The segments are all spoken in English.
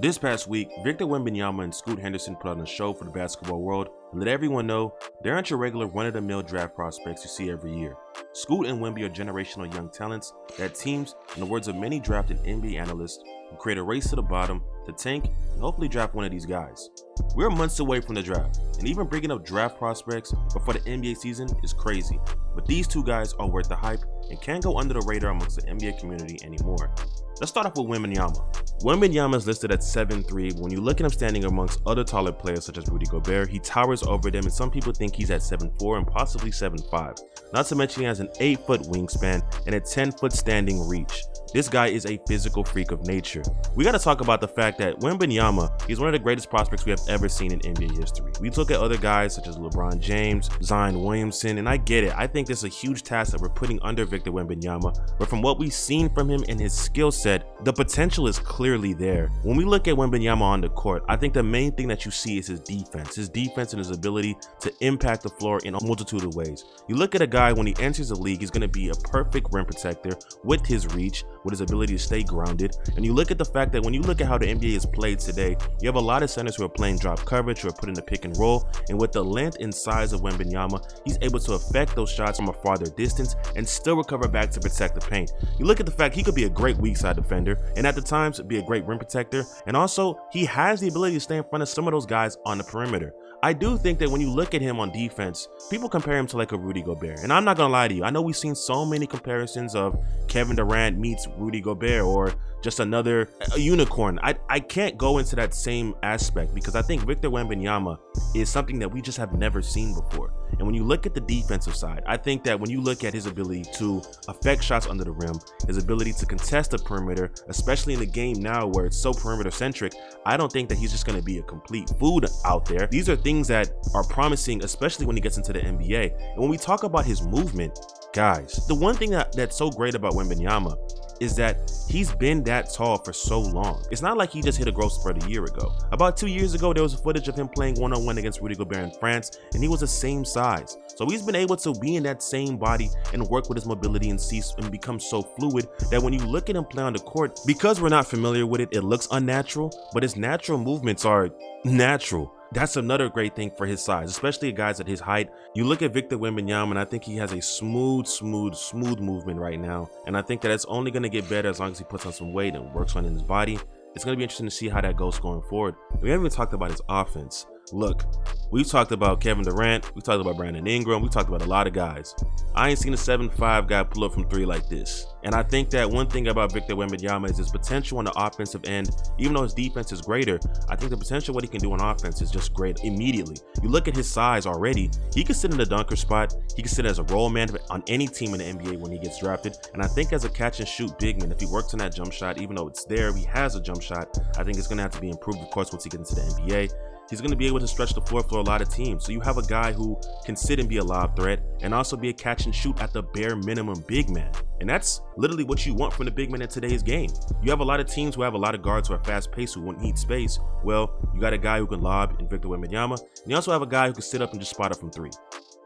This past week, Victor Wembanyama and Scoot Henderson put on a show for the basketball world and let everyone know they aren't your regular run-of-the-mill draft prospects you see every year. Scoot and Wemby are generational young talents that teams, in the words of many drafted NBA analysts, will create a race to the bottom to tank and hopefully draft one of these guys. We're months away from the draft, and even bringing up draft prospects before the NBA season is crazy. But these two guys are worth the hype and can't go under the radar amongst the NBA community anymore. Let's start off with Wembanyama. Wembanyama is listed at 7'3", but when you look at him standing amongst other taller players such as Rudy Gobert, he towers over them, and some people think he's at 7'4" and possibly 7'5". Not to mention he has an 8-foot wingspan and a 10-foot standing reach. This guy is a physical freak of nature. We gotta talk about the fact that Wembanyama is one of the greatest prospects we have ever seen in NBA history. We look at other guys such as LeBron James, Zion Williamson, and I get it. I think this is a huge task that we're putting under Victor Wembanyama, but from what we've seen from him and his skill set, the potential is clearly there. When we look at Wembanyama on the court, I think the main thing that you see is his defense and his ability to impact the floor in a multitude of ways. You look at a guy when he enters the league, he's gonna be a perfect rim protector with his reach, with his ability to stay grounded. And you look at the fact that when you look at how the NBA is played today, you have a lot of centers who are playing drop coverage, who are putting the pick and roll, and with the length and size of Wembanyama, he's able to affect those shots from a farther distance and still recover back to protect the paint. You look at the fact he could be a great weak side defender, and at the times be a great rim protector, and also he has the ability to stay in front of some of those guys on the perimeter. I do think that when you look at him on defense, people compare him to like a Rudy Gobert. And I'm not gonna lie to you, I know we've seen so many comparisons of Kevin Durant meets Rudy Gobert or just another unicorn. I can't go into that same aspect because I think Victor Wembanyama is something that we just have never seen before. And when you look at the defensive side, I think that when you look at his ability to affect shots under the rim, his ability to contest the perimeter, especially in the game now where it's so perimeter centric, I don't think that he's just going to be a complete food out there. These are things that are promising, especially when he gets into the NBA. And when we talk about his movement, guys, the one thing that's so great about Wembanyama is that he's been that tall for so long. It's not like he just hit a growth spurt a year ago. About 2 years ago, there was footage of him playing one-on-one against Rudy Gobert in France, and he was the same size. So he's been able to be in that same body and work with his mobility and become so fluid that when you look at him play on the court, because we're not familiar with it, it looks unnatural, but his natural movements are natural. That's another great thing for his size, especially guys at his height. You look at Victor Wembanyama, and I think he has a smooth movement right now. And I think that it's only going to get better as long as he puts on some weight and works on his body. It's going to be interesting to see how that goes going forward. We haven't even talked about his offense. Look, we've talked about Kevin Durant, we talked about Brandon Ingram, we talked about a lot of guys. I ain't seen a 7'5" guy pull up from 3 like this. And I think that one thing about Victor Wembanyama is his potential on the offensive end. Even though his defense is greater, I think the potential what he can do on offense is just great immediately. You look at his size already, he can sit in the dunker spot, he can sit as a role man on any team in the NBA when he gets drafted. And I think as a catch and shoot big man, if he works on that jump shot, even though it's there, he has a jump shot, I think it's gonna have to be improved, of course, once he gets into the NBA. He's going to be able to stretch the floor for a lot of teams. So you have a guy who can sit and be a lob threat and also be a catch and shoot at the bare minimum big man. And that's literally what you want from the big man in today's game. You have a lot of teams who have a lot of guards who are fast paced who won't need space. Well, you got a guy who can lob in Victor Wembanyama. And you also have a guy who can sit up and just spot up from 3.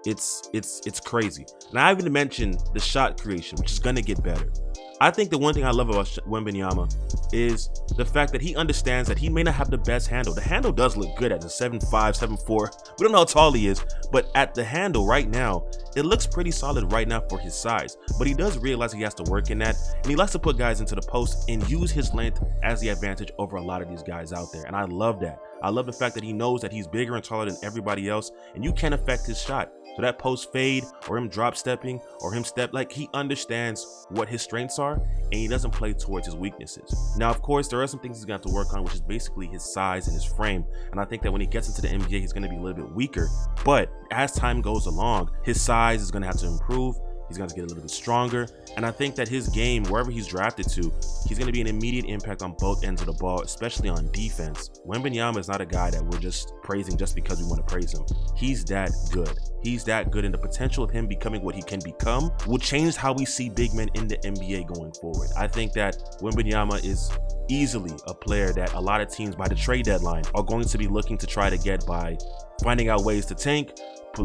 It's crazy. And I haven't even mentioned the shot creation, which is going to get better. I think the one thing I love about Wembanyama is the fact that he understands that he may not have the best handle. The handle does look good at the 7'5", 7'4". We don't know how tall he is, but at the handle right now, it looks pretty solid right now for his size. But he does realize he has to work in that, and he likes to put guys into the post and use his length as the advantage over a lot of these guys out there. And I love that. I love the fact that he knows that he's bigger and taller than everybody else, and you can't affect his shot. So that post fade or him drop stepping or him he understands what his strengths are and he doesn't play towards his weaknesses. Now, of course, there are some things he's got to work on, which is basically his size and his frame. And I think that when he gets into the NBA, he's going to be a little bit weaker. But as time goes along, his size is going to have to improve. He's going to get a little bit stronger. And I think that his game, wherever he's drafted to, he's going to be an immediate impact on both ends of the ball, especially on defense. Wembanyama is not a guy that we're just praising just because we want to praise him. He's that good. He's that good, and the potential of him becoming what he can become will change how we see big men in the NBA going forward. I think that Wembanyama is easily a player that a lot of teams by the trade deadline are going to be looking to try to get by finding out ways to tank,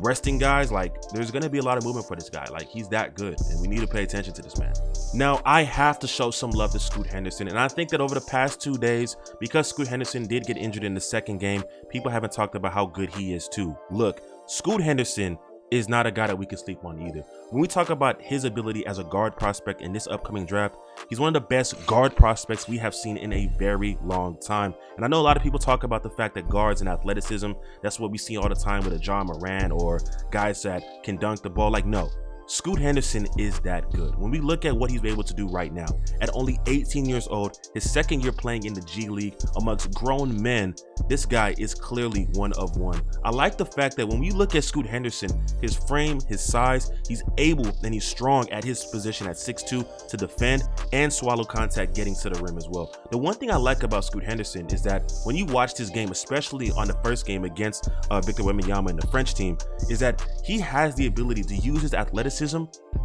resting guys, like there's going to be a lot of movement for this guy. Like he's that good and we need to pay attention to this man. Now I have to show some love to Scoot Henderson, and I think that over the past 2 days, because Scoot Henderson did get injured in the second game, people haven't talked about how good he is too. Look, Scoot Henderson is not a guy that we can sleep on either. When we talk about his ability as a guard prospect in this upcoming draft, he's one of the best guard prospects we have seen in a very long time. And I know a lot of people talk about the fact that guards and athleticism, that's what we see all the time with a John Moran or guys that can dunk the ball. Like, no. Scoot Henderson is that good. When we look at what he's able to do right now, at only 18 years old, his second year playing in the G League amongst grown men, this guy is clearly one of one. I like the fact that when we look at Scoot Henderson, his frame, his size, he's able and he's strong at his position at 6'2" to defend and swallow contact getting to the rim as well. The one thing I like about Scoot Henderson is that when you watch this game, especially on the first game against Victor Wembanyama and the French team, is that he has the ability to use his athleticism,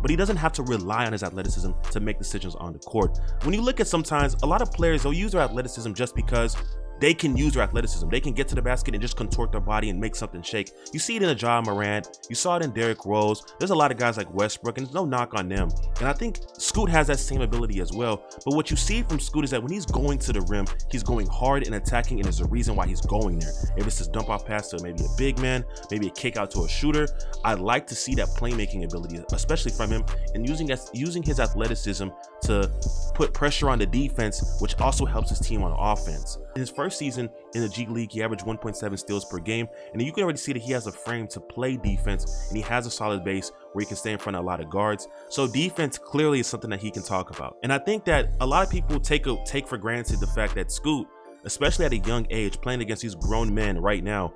but he doesn't have to rely on his athleticism to make decisions on the court. When you look at sometimes a lot of players, they'll use their athleticism just because they can use their athleticism. They can get to the basket and just contort their body and make something shake. You see it in a John Moran. You saw it in Derrick Rose. There's a lot of guys like Westbrook, and there's no knock on them. And I think Scoot has that same ability as well. But what you see from Scoot is that when he's going to the rim, he's going hard and attacking, and there's a reason why he's going there. If it's this dump off pass to maybe a big man, maybe a kick out to a shooter, I'd like to see that playmaking ability, especially from him, and using his athleticism to put pressure on the defense, which also helps his team on offense. In his first season in the G League, he averaged 1.7 steals per game, and you can already see that he has a frame to play defense, and he has a solid base where he can stay in front of a lot of guards. So defense clearly is something that he can talk about. And I think that a lot of people take for granted the fact that Scoot, especially at a young age, playing against these grown men right now,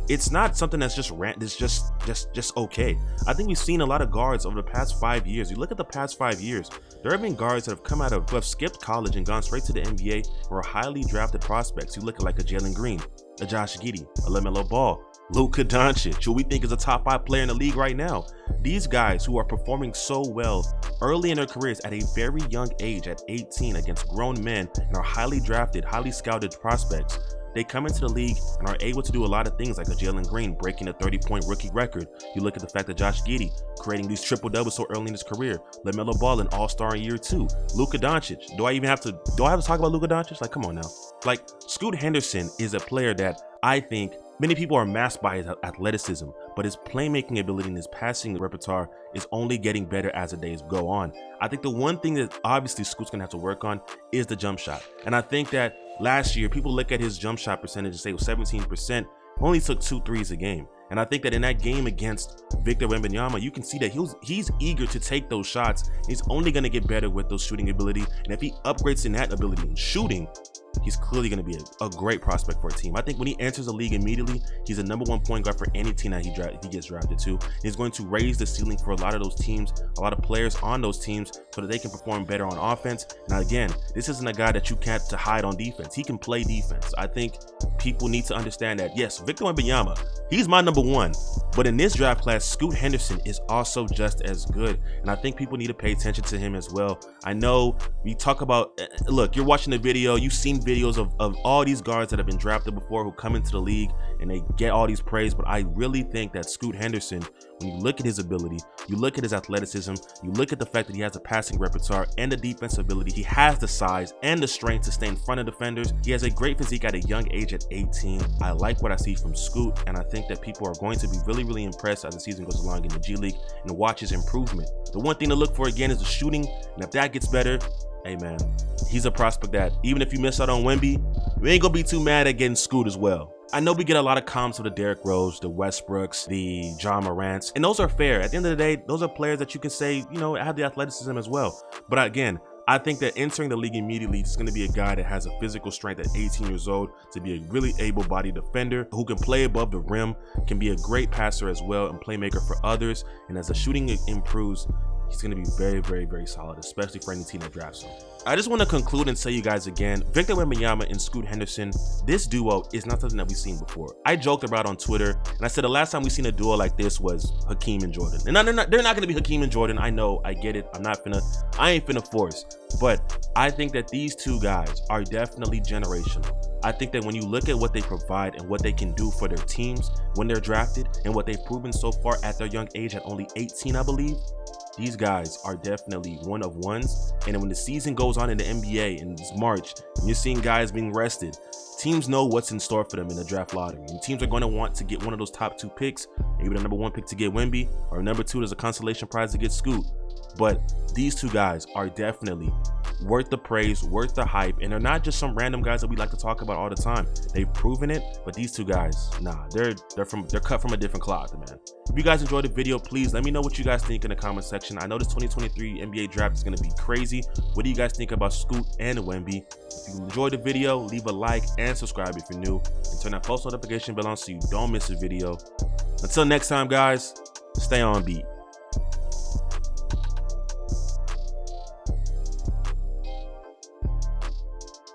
it's not something that's just okay. I think we've seen a lot of guards over the past 5 years. You look at the past 5 years, there have been guards that have come out of, who have skipped college and gone straight to the NBA, or are highly drafted prospects. You look at like a Jalen Green, a Josh Giddey, a LaMelo Ball, Luka Doncic, who we think is a top 5 player in the league right now. These guys who are performing so well early in their careers at a very young age, at 18, against grown men, and are highly drafted, highly scouted prospects, they come into the league and are able to do a lot of things, like a Jalen Green breaking a 30-point rookie record. You look at the fact that Josh Giddey creating these triple-doubles so early in his career. LaMelo Ball, an all-star in year 2. Luka Doncic. Do I have to talk about Luka Doncic? Like, come on now. Like, Scoot Henderson is a player that I think many people are masked by his athleticism, but his playmaking ability and his passing repertoire is only getting better as the days go on. I think the one thing that obviously Scoot's gonna have to work on is the jump shot. And I think that last year, people look at his jump shot percentage and say it was 17%, only took 2 threes a game. And I think that in that game against Victor Wembanyama, you can see that he's eager to take those shots. He's only gonna get better with those shooting ability. And if he upgrades in that ability in shooting, he's clearly going to be a great prospect for a team. I think when he enters the league immediately, he's a #1 point guard for any team that he gets drafted to. He's going to raise the ceiling for a lot of those teams, a lot of players on those teams, so that they can perform better on offense. Now again, this isn't a guy that you can't to hide on defense. He can play defense. I think people need to understand that, yes, Victor Wembanyama, he's my #1. But in this draft class, Scoot Henderson is also just as good. And I think people need to pay attention to him as well. I know we talk about, look, you're watching the video, you've seen videos of all these guards that have been drafted before who come into the league and they get all these praise, but I really think that Scoot Henderson, when you look at his ability, you look at his athleticism, you look at the fact that he has a passing repertoire and the defensive ability, he has the size and the strength to stay in front of defenders. He has a great physique at a young age at 18. I like what I see from Scoot, and I think that people are going to be really impressed as the season goes along in the G League and watch his improvement. The one thing to look for again is the shooting, and if that gets better, hey man, he's a prospect that even if you miss out on Wemby, you ain't gonna be too mad at getting Scoot as well. I know we get a lot of comps of the Derrick Rose, the Westbrooks, the John Morants, and those are fair. At the end of the day, those are players that you can say, have the athleticism as well. But again, I think that entering the league immediately is going to be a guy that has a physical strength at 18 years old to be a really able-bodied defender who can play above the rim, can be a great passer as well and playmaker for others. And as the shooting improves, he's going to be very solid, especially for any team that drafts him. I just want to conclude and tell you guys again, Victor Wembanyama and Scoot Henderson, this duo is not something that we've seen before. I joked about on Twitter, and I said the last time we seen a duo like this was Hakeem and Jordan. And they're not going to be Hakeem and Jordan. I know, I get it. I ain't finna force. But I think that these two guys are definitely generational. I think that when you look at what they provide and what they can do for their teams when they're drafted and what they've proven so far at their young age at only 18, I believe, these guys are definitely one of ones. And when the season goes on in the NBA in March, and you're seeing guys being rested, teams know what's in store for them in the draft lottery. And teams are going to want to get one of those top 2 picks, maybe the number 1 pick to get Wemby, or number 2 as a consolation prize to get Scoot. But these two guys are definitely worth the praise, worth the hype, and they're not just some random guys that we like to talk about all the time. They've proven it, but these two guys, nah, they're cut from a different cloth, man. If you guys enjoyed the video, please let me know what you guys think in the comment section. I know this 2023 NBA draft is going to be crazy. What do you guys think about Scoot and Wemby? If you enjoyed the video, leave a like and subscribe if you're new, and turn that post notification bell on so you don't miss a video. Until next time, guys, stay on beat.